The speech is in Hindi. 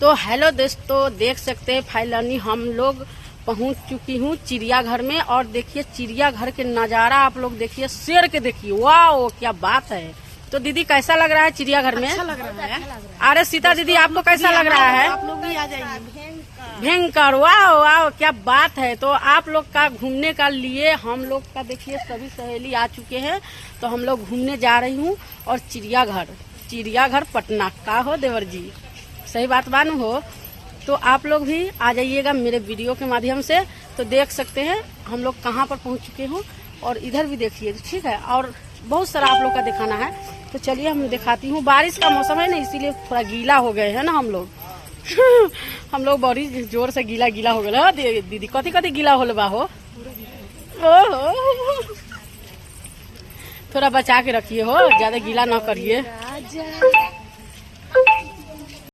तो हेलो दोस्तों, देख सकते हैं फाइनली हम लोग पहुंच चुकी हूँ चिड़ियाघर में। और देखिए चिड़ियाघर के नजारा आप लोग देखिए, शेर के देखिए, वाह क्या बात है। तो दीदी कैसा लग रहा है चिड़ियाघर में? अच्छा लग रहा है। अरे सीता दीदी आपको कैसा लग रहा है? आप लोग भी आ जाइए। भयंकर, वाह वाह क्या बात है। तो आप लोग का घूमने का लिए हम लोग का देखिए सभी सहेली आ चुके हैं। तो हम लोग घूमने जा रही हूँ और चिड़ियाघर पटना का हो देवर जी, सही बात बानू हो। तो आप लोग भी आ जाइएगा मेरे वीडियो के माध्यम से। तो देख सकते हैं हम लोग कहाँ पर पहुँच चुके हूँ और इधर भी देखिए, ठीक है। और बहुत सारा आप लोग का दिखाना है, तो चलिए हम दिखाती हूँ। बारिश का मौसम है ना, इसीलिए थोड़ा गीला हो गए हैं ना हम लोग। हम लोग बड़ी जोर से गीला हो गए। दीदी कथी कथी गीला होल बा हो? ओहो, थोड़ा बचा के रखिए हो, ज्यादा गीला ना करिए।